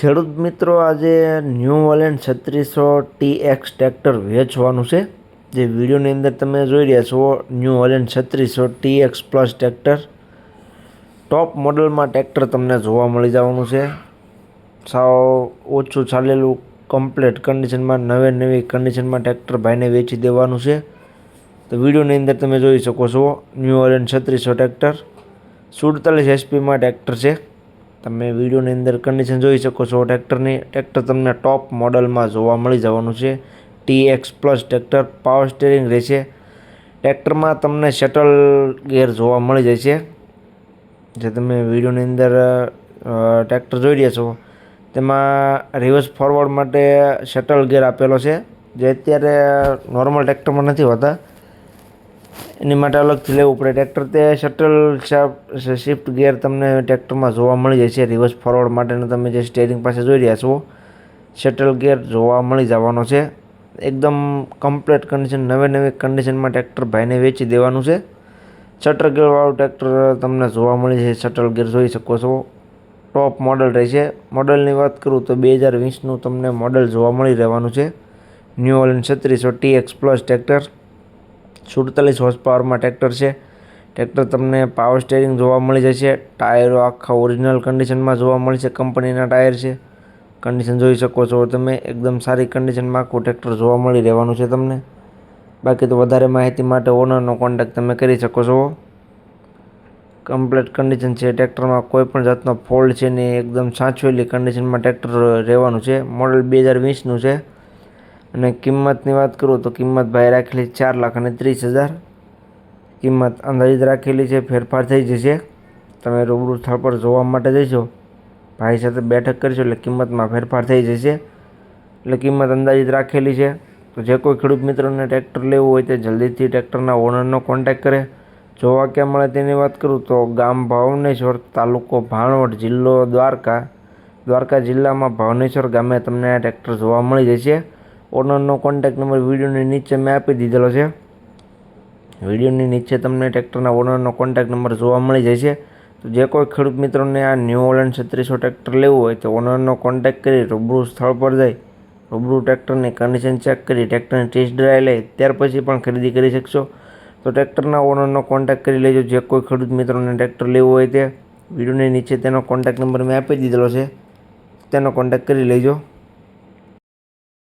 ખેડૂત મિત્રો, આજે ન્યૂ હોલેન્ડ 3600 TX ટ્રેક્ટર વેચવાનું છે. જે વિડીયોની અંદર તમે જોઈ રહ્યા છો, New Holland 3600 TX plus tractor top મોડલમાં ટ્રેક્ટર તમને જોવા મળી જવાનું છે. સાવ ઓછું ચાલેલું કમ્પ્લીટ કન્ડિશનમાં, નવી કન્ડિશનમાં ટ્રેક્ટર ભાઈને વેચી દેવાનું છે. તો વિડીયોની અંદર તમે જોઈ શકો છો, New Holland 3600 tractor 47 HP tractor છે. તમે વિડીયોની અંદર કન્ડિશન જોઈ શકો છો ટ્રેક્ટરની. ટ્રેક્ટર તમને ટોપ મોડલમાં જોવા મળી જવાનું છે. TX plus tractor power steering રહેશે. ટ્રેક્ટરમાં તમને શટલ ગેર જોવા મળી જાય છે. જે તમે વિડીયોની અંદર ટ્રેક્ટર જોઈ રહ્યા છો, તેમાં રિવર્સ ફોરવર્ડ માટે શટલ ગેર આપેલો છે, જે અત્યારે નોર્મલ ટ્રેક્ટરમાં નથી હોતા. એની માટે અલગથી લેવું પડે. ટ્રેક્ટર તે શટલ શિફ્ટ ગેર તમને ટ્રેક્ટરમાં જોવા મળી જાય છે. રિવર્સ ફોરવર્ડ માટેનો તમે જે સ્ટેરિંગ પાસે જોઈ રહ્યા છો, શટલ ગેર જોવા મળી જવાનો છે. એકદમ કમ્પ્લીટ કન્ડિશન, નવી કન્ડિશનમાં ટ્રેક્ટર ભાઈને વેચી દેવાનું છે. શટલ ગેરવાળું ટ્રેક્ટર તમને જોવા મળી છે. શટલ ગેર જોઈ શકો છો. ટોપ મોડલ રહેશે. મોડલની વાત કરું તો 2020નું તમને મોડલ જોવા મળી રહેવાનું છે. New Holland 3600 TX plus tractor 47 horse પાવરમાં ટ્રેક્ટર છે. ટ્રેક્ટર તમને પાવર સ્ટેરિંગ જોવા મળી જશે. ટાયરો આખા ઓરિજિનલ કન્ડિશનમાં જોવા મળશે. કંપનીના ટાયર છે. કન્ડિશન જોઈ શકો છો તમે. એકદમ સારી કન્ડિશનમાં આખું ટ્રેક્ટર જોવા મળી રહેવાનું છે તમને. બાકી તો વધારે માહિતી માટે ઓનરનો કોન્ટેક્ટ તમે કરી શકો છો. કમ્પ્લીટ કન્ડિશન છે. ટ્રેક્ટરમાં કોઈ પણ જાતનો ફોલ્ટ છે નહીં. એકદમ સાચવેલી કન્ડિશનમાં ટ્રેક્ટર રહેવાનું છે. મોડલ 2020નું છે. અને કિંમતની વાત કરું તો કિંમત ભાઈ રાખેલી 4,30,000. કિંમત અંદાજિત રાખેલી છે. ફેરફાર થઈ જશે. તમે રૂબરૂ સ્થળ પર જોવા માટે જઈશો, ભાઈ સાથે બેઠક કરીશો એટલે કિંમતમાં ફેરફાર થઈ જશે. એટલે કિંમત અંદાજિત રાખેલી છે. તો જે કોઈ ખેડૂત મિત્રોને ટ્રેક્ટર લેવું હોય તે જલ્દીથી ટ્રેક્ટરના ઓનરનો કોન્ટેક્ટ કરે. જોવા ક્યાં મળે તેની વાત કરું તો ગામ ભાવનેશ્વર, તાલુકો ભાણવડ, જિલ્લો દ્વારકા. દ્વારકા જિલ્લામાં ભાવનેશ્વર ગામે તમને આ ટ્રેક્ટર જોવા મળી જશે. ઓનરનો કોન્ટેક્ટ નંબર વિડીયોની નીચે મેં આપી દીધેલો છે. વિડીયોની નીચે તમને ટ્રેક્ટરના ઓનરનો કોન્ટેક્ટ નંબર જોવા મળી જશે. તો જે કોઈ ખેડૂત મિત્રોને આ ન્યૂ હોલેન્ડ 3600 ટ્રેક્ટર લેવું હોય તો ઓનરનો કોન્ટેક્ટ કરી રૂબરૂ સ્થળ પર જઈ રૂબરૂ ટ્રેક્ટરની કન્ડિશન ચેક કરી ટ્રેક્ટરની ટેસ્ટ ડ્રાઈવ લઈ ત્યાર પછી પણ ખરીદી કરી શકશો. તો ટ્રેક્ટરના ઓનરનો કોન્ટેક્ટ કરી લેજો. જે કોઈ ખેડૂત મિત્રોને ટ્રેક્ટર લેવું હોય તે વિડીયોની નીચે તેનો કોન્ટેક્ટ નંબર મેં આપી દીધેલો છે. તેનો કોન્ટેક્ટ કરી લેજો.